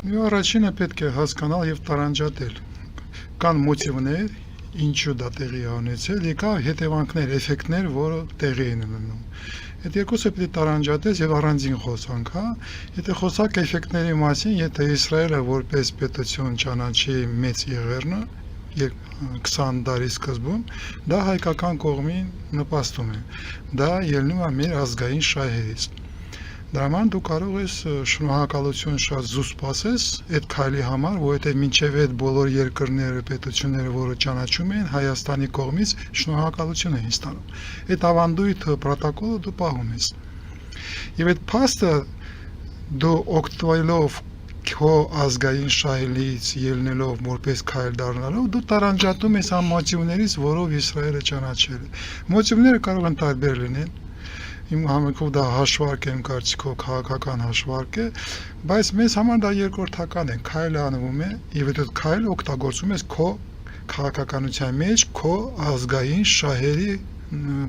Առաջինը պետք է հասկանալ եւ տարանջատել։ Կան մոտիվներ, ինչու դա տեղի է ունեցել, եկա հետևանքներ, էֆեկտներ, որը տեղի են ունենում։ Այդ երկուսը պետք է տարանջատես եւ առանձին խոսանք, հա։ Եթե խոսակ էֆեկտների մասին, եթե Իսրայելը որպես պետություն ճանաչի մեծ եղերնը 20 տարի սկզբում, դա հայկական կողմին նպաստում է։ Դա ելնում է մեր ազգային շահերից։ Դրա համար դու կարող ես շնորհակալություն շատ զուսպ ասես այդ քայլի համար, որովհետև մինչև այդ բոլոր երկրները, պետությունները, որը ճանաչում են Հայաստանի կողմից, շնորհակալություն են ստանում։ Այդ ավանդույթը, պրոտոկոլը դու պահում ես։ Եվ այդ փաստը դու օգտվելով քո ազգային շահերից ելնելով որպես քայլ դառնալով, դու տարանջատում ես այն մոտիվներից, որով Իսրայելը ճանաչել է։ Մոտիվները կարող են տարբեր լինել։ Իմ համակով դա հաշվարկ է, իմ կարծիքով քաղաքական հաշվարկ է, բայց մեզ համար դա երկրորդական է, քայլը անվում է եւ այդ քայլը օգտագործում ես քո քաղաքականության մեջ, քո ազգային շահերի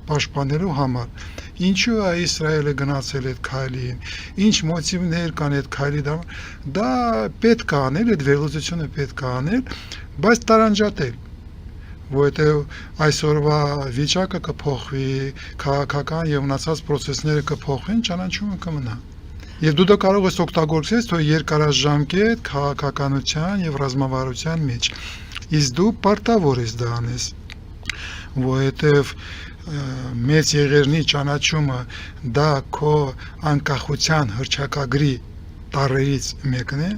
պաշտպանելու համար։ Ինչու է Իսրայելը գնացել այդ քայլին, ինչ մոտիվներ կան այդ քայլի դա պետք է անել, այդ վերլուծությունը պետք է անել, բայց տարանջատել որովհետև այսօրվա վիճակը կփոխվի, քաղաքական եւ մնացած process-ները կփոխվեն, ճանաչումը կմնա։ Եվ դու դա կարող ես օգտագործել թող երկարաժամկետ քաղաքականության եւ ռազմավարության մեջ։ Իսկ դու պարտավոր ես դա անես, որովհետև մեծ եղերնի ճանաչումը դա քո անկախության հռչակագրի տարերից մեկն է։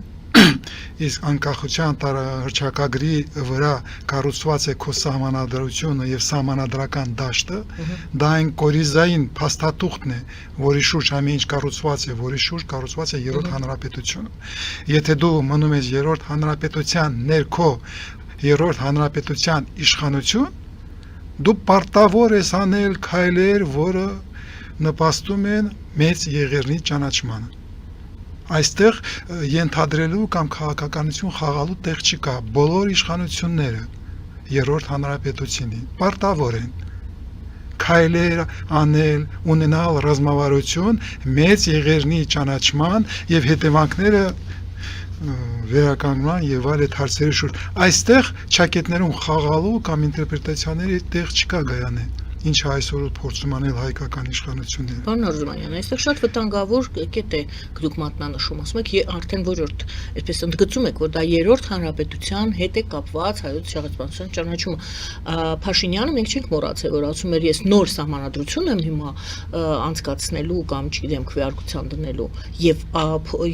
Իսկ անկախության հռչակագրի վրա կառուցված է քո սահմանադրությունը եւ սահմանադրական դաշտը, դա այն կորիզային փաստաթուղթն է, որի շուրջ ամեն ինչ կառուցված է, որի շուրջ կառուցված է երրորդ հանրապետությունը։ Եթե դու մնում ես երրորդ հանրապետության ներքո երրորդ հանրապետության իշխանություն, դու պարտավոր ես անել քայլեր, որը նպաստում են մեծ եղերնի ճանաչմանը։ Այստեղ ենթադրելու կամ քաղաքականություն խաղալու տեղ չկա, բոլոր իշխանությունները երրորդ հանրապետությունին պարտավոր են քայլեր անել, ունենալ ռազմավարություն մեծ եղերնի ճանաչման եւ հետևանքները վերականգնման եւ այլ այդ հարցերի շուրջ։ Այստեղ ճակետներում խաղալու կամ ինտերպրետացիաների տեղ չկա գայանե։ Ինչը այսօր փորձում անել հայկական իշխանությունները։ Պարոն Արզումանյան, այստեղ շատ վտանգավոր կետ է դուք մատնանշում, ասում եք արդեն որրորդ, այսպես ընդգծում եք, որ դա երրորդ հանրապետության հետ է կապված հայոց ցեղասպանության ճանաչումը։ Փաշինյանը մենք չենք մոռացել, որ ասում էր ես նոր սահմանադրություն եմ հիմա անցկացնելու կամ չգիտեմ քվեարկության դնելու եւ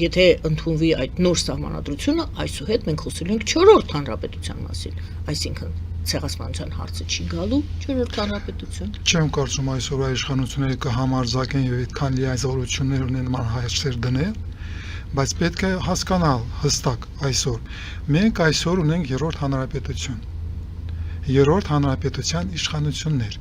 եթե ընդունվի այդ նոր սահմանադրությունը, այսուհետ մենք խոսելու ենք չորրորդ հանրապետության մասին, այսինքն ցեղասպանության հարցը չի գալու չորրորդ հանրապետություն։ Չեմ կարծում այսօրվա իշխանությունները կհամարձակեն եւ այդքան լիազորություններ ունեն հարցեր դնել, բայց պետք է հասկանալ հստակ այսօր։ Մենք այսօր ունենք երրորդ հանրապետություն։ Երրորդ հանրապետության իշխանություններ,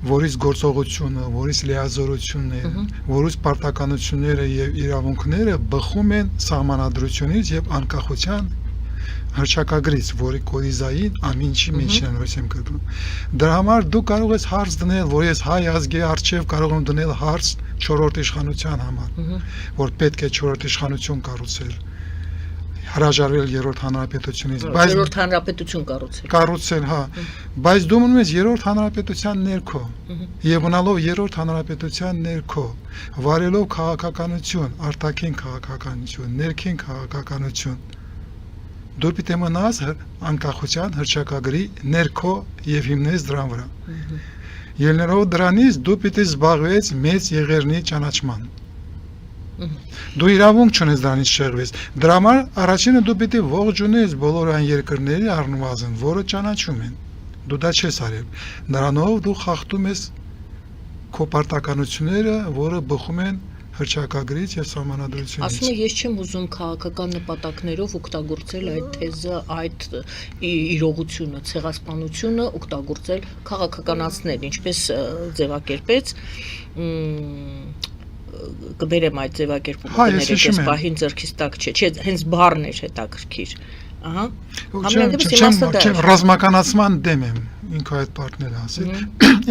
որից գործողությունը, որից լիազորությունները, որից պարտականությունները եւ իրավունքները բխում են սահմանադրությունից եւ անկախության հռչակագրից, որի կորիզային ամեն ինչի մեջ են ոսեմ կրկնում։ Դրա համար դու կարող ես հարց դնել, որ ես հայ ազգի արչև կարող եմ դնել հարց չորրորդ իշխանության համար, որ պետք է չորրորդ իշխանություն կառուցել, հրաժարվել երրորդ հանրապետությունից, բայց երրորդ հանրապետություն կառուցել, հա, բայց դու մնում ես երրորդ հանրապետության ներքո, եւ մնալով երրորդ հանրապետության ներքո, վարելով քաղաքականություն, արտաքին քաղաքականություն, ներքին քաղաքականություն, դու պիտի մնաս անկախության հռչակագրի ներքո եւ հիմնես դրան վրա։ Ելնելով դրանից դու պիտի զբաղվես մեծ եղերնի ճանաչման։ Դու իրավունք չունես դրանից շեղվես։ Դրա համար առաջինը դու պիտի ողջունես բոլոր այն երկրների առնվազն, որը ճանաչում են։ Դու դա չես արել։ Նրանով դու խախտում ես քո պարտականությունները, որը բխում են հռչակագրից եւ սահմանադրությունից։ Ասում եմ, ես չեմ ուզում քաղաքական նպատակներով օգտագործել այդ թեզը, այդ իրողությունը, ցեղասպանությունը օգտագործել քաղաքականացնել, ինչպես ձևակերպեց կբերեմ այդ ձևակերպումը կներեք, ես պահին ձեռքից տակ չէ, հենց բառն էր հետաքրքիր։ Ահա։ Չեմ ռազմականացման դեմ եմ։ ինքը այդ պարտն էլ ասել։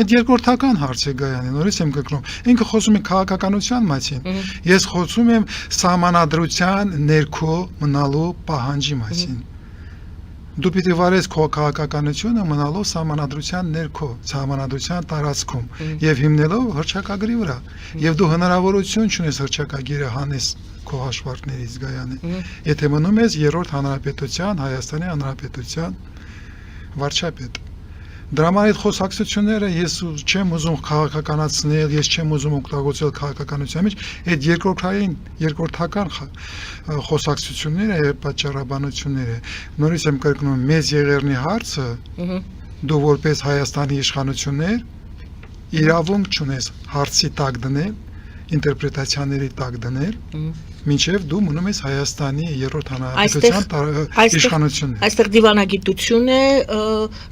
Այդ երկրորդական հարց է Գայանը, նորից եմ կրկնում։ Ինքը խոսում է քաղաքականության մասին։ Ես խոսում եմ սահմանադրության ներքո մնալու պահանջի մասին։ Դու պիտի վարես քո քաղաքականությունը մնալով սահմանադրության ներքո, սահմանադրության տարածքում եւ հիմնելով հռչակագրի վրա։ Եվ դու հնարավորություն չունես հռչակագիրը հանես քո հաշվարկներից Գայանը։ Եթե մնում ես երրորդ հանրապետության, Հայաստանի Հանրապետության վարչապետ։ Դրա համար այդ խոսակցությունները ես չեմ ուզում քաղաքականացնել, ես չեմ ուզում օգտագործել քաղաքականության մեջ, այդ երկրորդական խոսակցությունները եւ պատճառաբանությունները։ Նորից եմ կրկնում, մեծ եղերնի հարցը դու որպես Հայաստանի իշխանություններ իրավունք չունես հարցի տակ դնել, ինտերպրետացիաների տակ դնել, մինչև դու մնում ես Հայաստանի երրորդ հանրապետության իշխանությունն։ Այստեղ դիվանագիտություն է,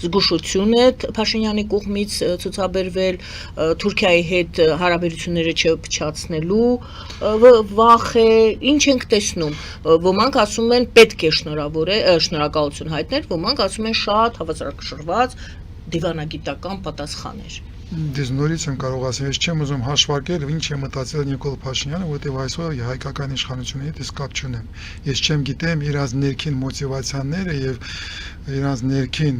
զգուշություն է Փաշինյանի կողմից ցուցաբերվել Թուրքիայի հետ հարաբերությունները չփչացնելու վախ է, ինչ ենք տեսնում։ Ոմանք ասում են պետք է շնորհակալություն հայտնել, ոմանք ասում են շատ հավասարակշռված դիվանագիտական պատասխաներ։ Դες նորից եմ կարող ասել, ես չեմ ուզում հաշվարկել, ինչ է մտածել Նիկոլ Փաշինյանը, որտեղ այսօր հայկական իշխանությունների հետ կապ չունեմ։ Ես չեմ գիտեմ իրանց ներքին մոտիվացիաները եւ իրանց ներքին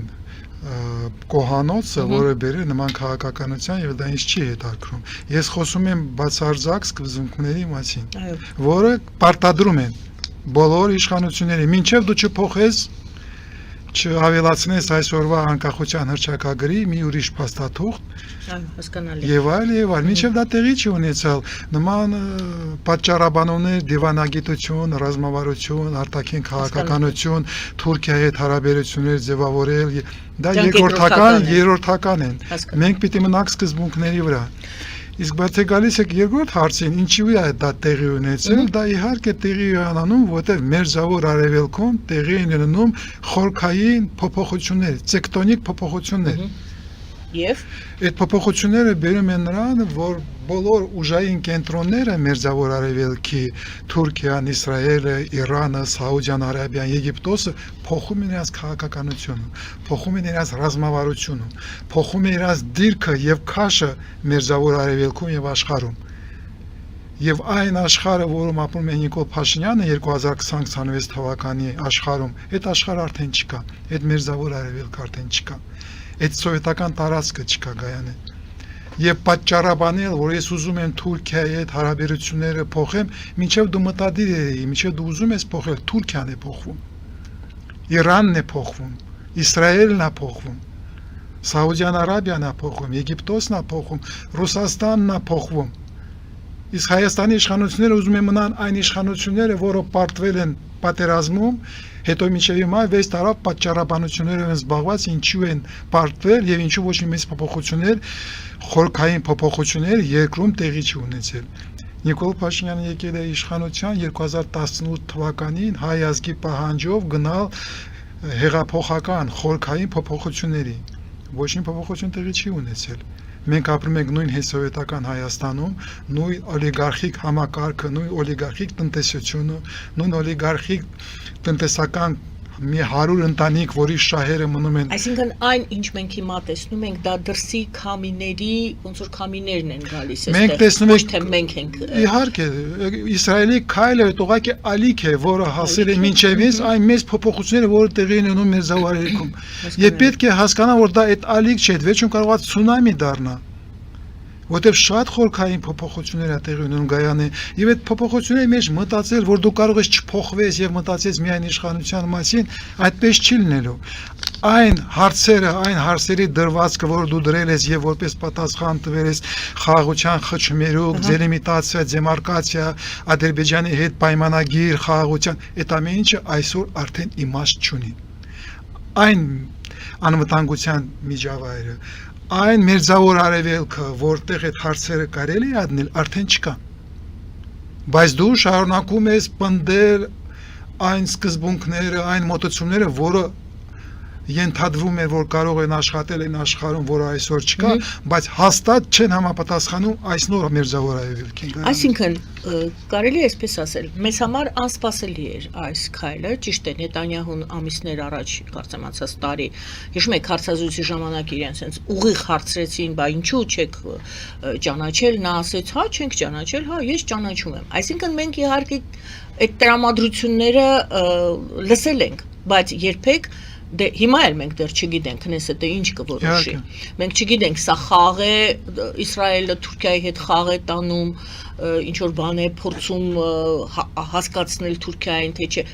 կոհանոցը, որը բերել նման քաղաքականության եւ դա ինձ չի հետաքրում։ Ես խոսում եմ բացարձակ սկզբունքների մասին, որը պարտադրում են բոլոր իշխանությունների, մինչեւ դու չփոխես չավելացնես այսօրվա անկախության հռչակագրի մի ուրիշ փաստաթուղթ, հասկանալի։ Եվ այլ, մինչև դա տեղի չի ունեցել, նման պատճառաբանումներ, դիվանագիտություն, ռազմավարություն, արտաքին քաղաքականություն, Թուրքիայի հետ հարաբերություններ ձևավորել, դա երրորդական են։ Մենք պիտի մնանք սկզբունքների վրա։ Իսկ բայց գալիս եք երկրորդ հարցին, ինչու է դա տեղի ունեցել, դա իհարկե տեղի է ունենում, որտեղ մեր զավոր արևելքում տեղի են ունենում խորքային փոփոխություններ, տեկտոնիկ փոփոխություններ։ Եվ այդ փոփոխությունները բերում են նրան, որ բոլոր ուժային կենտրոնները մերձավոր արևելքի Թուրքիան, Իսրայելը, Իրանը, Սաուդյան Արաբիան, Եգիպտոսը փոխում են իրենց քաղաքականությունը, փոխում են իրենց ռազմավարությունը, փոխում են իրենց դիրքը եւ քաշը մերձավոր արևելքում եւ աշխարհում։ Եվ այն աշխարհը, որում ապրում է Նիկոլ Փաշինյանը 2020-26 թվականի աշխարհում, այդ աշխարհը արդեն չկա, այդ մերձավոր արևելքը արդեն չկա։ Այդ սովետական տարածքը չկա Գայանը։ Եվ պատճառաբանել, որ ես ուզում եմ Թուրքիայի հետ հարաբերությունները փոխեմ, մինչև դու մտադիր ես, մինչև դու ուզում ես փոխել, Թուրքիան է փոխվում։ Իրանն է փոխվում, Իսրայելն է փոխվում, Սաուդյան Արաբիան է փոխվում, Եգիպտոսն է փոխվում, Ռուսաստանն է փոխվում։ Իսկ Հայաստանի իշխանությունները ուզում են մնան այն իշխանությունները, որը պարտվել են պատերազմում, հետո մինչև հիմա 6 տարով պատճառաբանություններով են զբաղված, ինչու են պարտվել եւ ինչու ոչ մի մեծ փոփոխություններ, խորքային փոփոխություններ երկրում տեղի չի ունեցել։ Նիկոլ Փաշինյանը եկել է իշխանության 2018 թվականին հայ ազգի պահանջով գնալ հեղափոխական խորքային փոփոխությունների։ Ոչ մի փոփոխություն տեղի չի ունեցել։ Մենք ապրում ենք նույն հետսովետական Հայաստանում, նույն օլիգարխիկ համակարգը, նույն օլիգարխիկ տնտեսությունը, նույն օլիգարխիկ տնտեսական մի 100 ընտանիք, որի շահերը մնում են։ Այսինքն այն, ինչ մենք հիմա տեսնում ենք, դա դրսի քամիների, ոնց որ քամիներն են գալիս այստեղ։ Ոչ թե մենք ենք։ Իհարկե, Իսրայելի քայլը ուղղակի ալիք է, որը հասել է մինչևից այն մեծ փոփոխությունները, որը տեղի են ունենում մեր զավարերքում։ Եվ պետք է հասկանալ, որ դա այդ ալիք չէ, վերջում կարող է ցունամի դառնա։ Որտեւ շատ խորքային փոփոխություններ է տեղի ունենում Գայանը, եւ այդ փոփոխությունների մեջ մտածել, որ դու կարող ես չփոխվես եւ մտածես միայն իշխանության մասին, այդպես չի լինելու։ Այն հարցերը, այն հարցերի դրվածքը, որ դու դրել ես եւ որպես պատասխան տվել ես խաղաղության խճմերուկ, դելիմիտացիա, դեմարկացիա, Ադրբեջանի հետ պայմանագիր, խաղաղության, այդ ամեն ինչը այսօր արդեն իմաստ չունի։ Այն անվտանգության միջավայրը, այն մերձավոր արևելքը, որտեղ այդ հարցերը կարելի է դնել, արդեն չկա։ Բայց դու շարունակում ես պնդել այն սկզբունքները, այն մոտեցումները, որը ենթադրվում էր, որ կարող են աշխատել այն աշխարհում, որը այսօր չկա, բայց հաստատ չեն համապատասխանում այս նոր մերձավոր արևելքին։ Այսինքն կարելի է այսպես ասել, մեզ համար անսպասելի էր այս քայլը, ճիշտ է, Նետանյահուն ամիսներ առաջ, կարծեմ անցած տարի, հիշում եք, հարցազրույցի ժամանակ իրեն sense ուղիղ հարցրեցին, բա ինչու չեք ճանաչել, նա ասեց, հա, չենք ճանաչել, հա, ես ճանաչում եմ։ Այսինքն մենք իհարկե այդ տրամադրությունները լսել ենք, բայց երբեք դե հիմա էլ մենք դեռ չգիտենք Քնեսետը ինչ կորոշի։ Մենք չգիտենք սա խաղ է, Իսրայելը Թուրքիայի հետ խաղ է տանում, ինչ որ բան է փորձում հասկացնել Թուրքիային, թե չէ,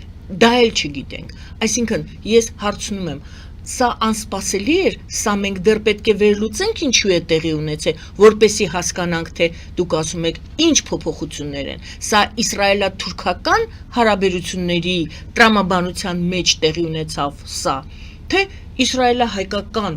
դա էլ չգիտենք։ Այսինքն ես հարցնում եմ, սա անսպասելի էր, սա մենք դեռ պետք է վերլուծենք ինչու է տեղի ունեցել, որպեսզի հասկանանք, թե դուք ասում եք ինչ փոփոխություններ են։ Սա իսրայելա-թուրքական հարաբերությունների տրամաբանության մեջ տեղի ունեցավ սա, թե իսրայելա-հայկական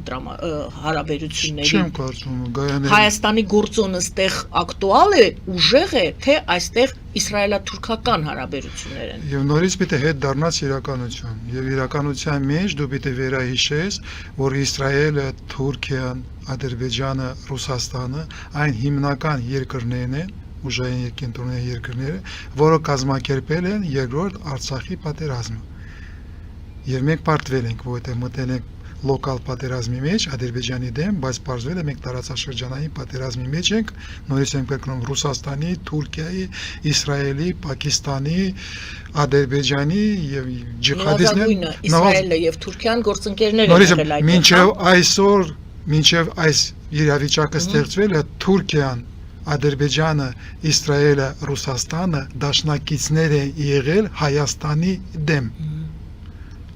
հարաբերությունների։ Չեմ կարծում, Գայանե։ Հայաստանի գործոնը ստեղ ակտուալ է, ուժեղ է, թե այստեղ իսրայելա-թուրքական հարաբերություններ են։ Եվ նորից պիտի հետ դառնաս իրականություն։ Եվ իրականության մեջ դու պիտի վերահիշես, որ Իսրայելը, Թուրքիան, Ադրբեջանը, Ռուսաստանը այն հիմնական երկրներն են, ուժային կենտրոնների երկրները, որը կազմակերպել են երկրորդ Արցախի պատերազմը։ Եվ մենք պարտվել ենք, որովհետև մտել ենք լոկալ պատերազմի մեջ Ադրբեջանի դեմ, բայց պարզվել է մենք տարածաշրջանային պատերազմի մեջ ենք, նորից ենք կրկնում Ռուսաստանի, Թուրքիայի, Իսրայելի, Պակիստանի, Ադրբեջանի եւ ջիհադիստների Իսրայելը եւ Թուրքիան գործընկերներ են եղել այդ։ Մինչև այս իրավիճակը ստեղծվել է Թուրքիան, Ադրբեջանը, Իսրայելը, Ռուսաստանը դաշնակիցներ են եղել Հայաստանի դեմ։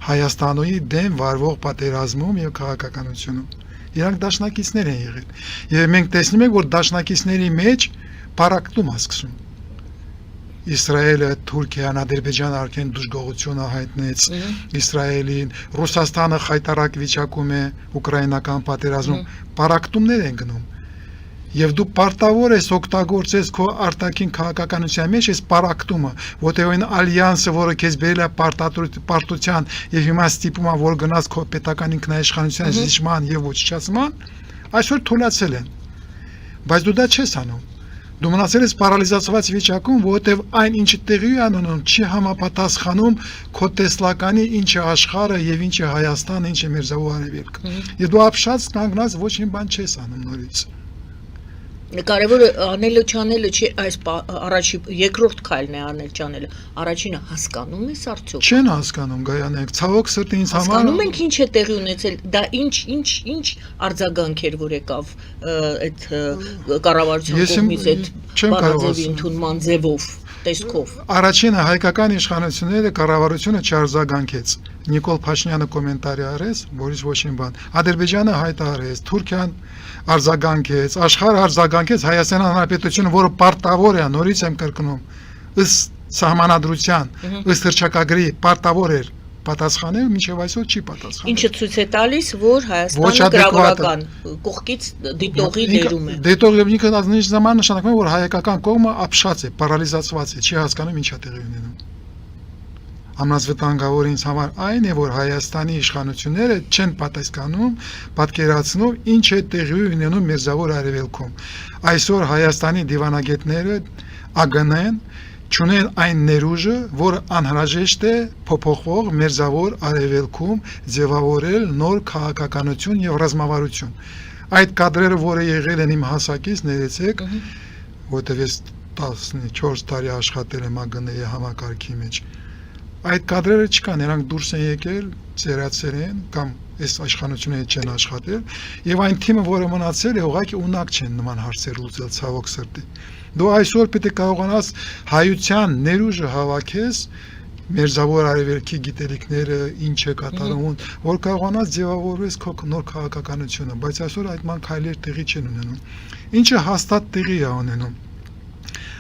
Հայաստանի դեմ վարվող պատերազմում եւ քաղաքականությունում իրանք դաշնակիցներ են եղել եւ մենք տեսնում ենք որ դաշնակիցների մեջ պարակտում է սկսում Իսրայելը, Թուրքիան, Ադրբեջանը արդեն դժգոհությունը հայտնեց Իսրայելին, Ռուսաստանը խայտարակ վիճակում է ուկրաինական պատերազմում պարակտումներ են գնում Եվ դու պարտավոր ես օգտագործես քո արտաքին քաղաքականության մեջ այս պարակտումը, որտեղ այն ալյանսը, որը քեզ բերել է պարտության եւ հիմա ստիպում է, որ գնաս քո պետական ինքնաիշխանության զիջման եւ ոչնչացման, այսօր թույլաtsել են։ Բայց դու դա չես անում։ Դու մնացել ես պարալիզացված վիճակում, որովհետեւ այն ինչը տեղի է ունենում, չի համապատասխանում քո տեսլականի ինչ է աշխարհը եւ ինչ է Հայաստանը, ինչ է Մերձավոր Արևելքը։ Եվ դու ապշած կանգնած ոչ մի բան չես անում նորից։ Կարևորը անելը չանելը չի այս առաջի երկրորդ քայլն է անել չանելը առաջինը հասկանում ես արդյոք Չեն հասկանում Գայանե ցավոք սրտի ինձ համար հասկանում ենք ինչ է տեղի ունեցել դա ինչ արձագանք էր որ եկավ այդ կառավարության կողմից այդ բանաձևի ընդունման ձևով տեսքով Առաջինը հայկական իշխանությունները կառավարությունը չարձագանքեց Նիկոլ Փաշինյանը կոմենտարի արեց որից ոչինչ բան Ադրբեջանը հայտարարեց Թուրքիան արձագանքեց աշխարհը արձագանքեց Հայաստան Հանրապետությունը որը պարտավոր է նորից եմ կրկնում ըստ սահմանադրության ըստ հռչակագրի պարտավոր էր պատասխանել մինչև այսօր չի պատասխանել Ինչը ցույց է տալիս որ Հայաստանը գրավորական կողքից դիտողի դերում է Դիտողը ինքն ազնիչ ժամանակ նշանակում է որ հայկական կողմը ապշած է պարալիզացված է չի հասկանում ինչ է տեղի ունենում Ամենավտանգավոր ինձ համար այն է, որ Հայաստանի իշխանությունները չեն պատասխանում, պատկերացնում ինչ է տեղի ունենում Մերձավոր Արևելքում։ Այսօր Հայաստանի դիվանագետները ԱԳՆ-ն չունեն այն ներուժը, որը անհրաժեշտ է փոփոխվող Մերձավոր Արևելքում ձևավորել նոր քաղաքականություն եւ ռազմավարություն։ Այդ կադրերը, որը եղել են իմ հասակից, ներեցեք, որտեղ ես 14 տարի աշխատել եմ ԱԳՆ-ի համակարգի մեջ։ Այդ կադրերը չկան, նրանք դուրս են եկել, ծերացել են կամ այս իշխանությունները չեն աշխատել եւ այն թիմը, որը մնացել է, ուղղակի ունակ չեն նման հարցեր լուծել ցավոք սրտի։ Դու այսօր պետք է կարողանաս հայության ներուժը հավաքես Մերձավոր Արևելքի գիտելիքները ինչ է կատարում, որ կարողանաս ձևավորես քո նոր քաղաքականությունը, բայց այսօր այդ ման քայլեր տեղի չեն ունենում։ Ինչը հաստատ տեղի է ունենում։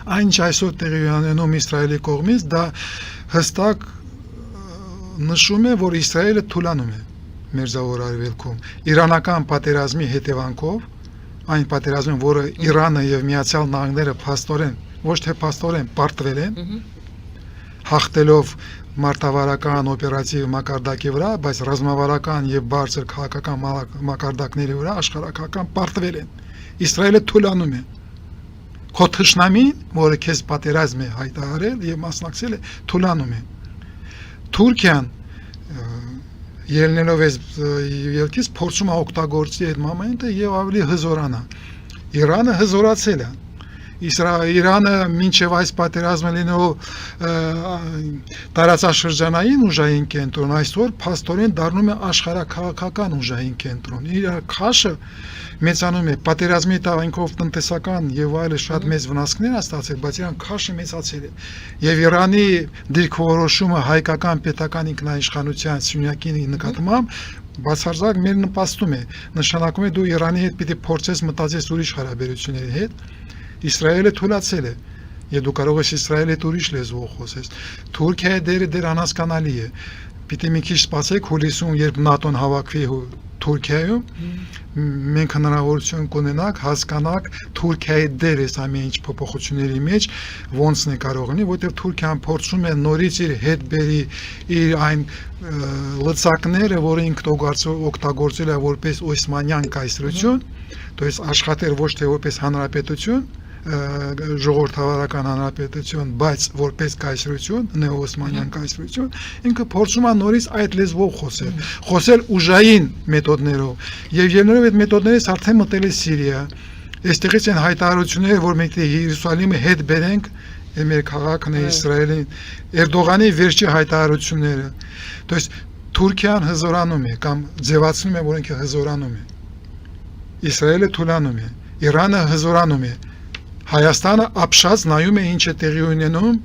Այն ինչ այսօր տեղի է ունենում Իսրայելի կողմից, դա հստակ նշում է, որ Իսրայելը թուլանում է Մերձավոր Արևելքում իրանական պատերազմի հետևանքով, այն պատերազմին, որը Իրանը եւ Միացյալ Նահանգները փաստորեն, ոչ թե փաստորեն պարտվել են, հաղթելով մարտավարական օպերատիվ մակարդակի վրա, բայց ռազմավարական եւ բարձր քաղաքական մակարդակների վրա աշխարհակական պարտվել են։ Իսրայելը թուլանում է։ Քո թշնամին, որը քեզ պատերազմ է հայտարարել եւ մասնակցել է, թուլանում է։ Թուրքիան ելնելով այս ելքից փորձում է օգտագործի այդ մոմենտը եւ ավելի հզորանա։ Իրանը հզորացել է։ Իրանը մինչև այս պատերազմը լինելով տարածաշրջանային ուժային կենտրոն, այսօր փաստորեն դառնում է աշխարհաքաղաքական ուժային կենտրոն։ Իր քաշը մեծանում է, պատերազմի տաղանքով տնտեսական եւ այլ շատ մեծ վնասներ է ստացել, բայց իրան քաշը մեծացել է։ Եվ Իրանի դիրքորոշումը հայկական պետական ինքնաիշխանության սյունյակի նկատմամբ բացարձակ մեր նպաստում է, նշանակում է դու Իրանի հետ պիտի փորձես մտածես ուրիշ հարաբերությունների հետ։ Իսրայելը թույլաtsել է, եւ դու կարող ես Իսրայելի հետ ուրիշ լեզվով խոսես։ Թուրքիայի դերը անհասկանալի է։ Պիտի մի քիչ սպասեք հուլիսում, երբ ՆԱՏՕ-ն հավաքվի Թուրքիայում, մենք հնարավորություն կունենանք հասկանանք Թուրքիայի դերը այս ամեն ինչ փոփոխությունների մեջ ոնցն է կարող լինի, որտեղ Թուրքիան փորձում է նորից իր հետ բերի իր այն լծակները, որը ինքն օգտագործել է որպես օսմանյան կայսրություն, то есть աշխատել ոչ թե որպես հանրապետություն, ժողովրդավարական հանրապետություն, բայց որպես կայսրություն, նեոօսմանյան կայսրություն, ինքը փորձում է նորից այդ լեզվով խոսել ուժային մեթոդներով, եւ ելնելով այդ մեթոդներից արդեն մտել է Սիրիա։ Այստեղից են հայտարարությունները, որ մենք Երուսաղեմը հետ բերենք, մեր քաղաքն է Իսրայելին, Էրդողանի վերջի հայտարարությունները, то есть Թուրքիան հզորանում է կամ ձևացնում է, որ ինքը հզորանում է։ Իսրայելը թուլանում է, Իրանը հզորանում է։ Հայաստանը ապշած նայում է ինչ է տեղի ունենում,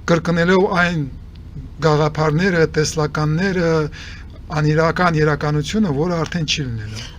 կրկնելով այն գաղափարները, տեսլականները, անիրական իրականությունը, որը արդեն չի լինելու։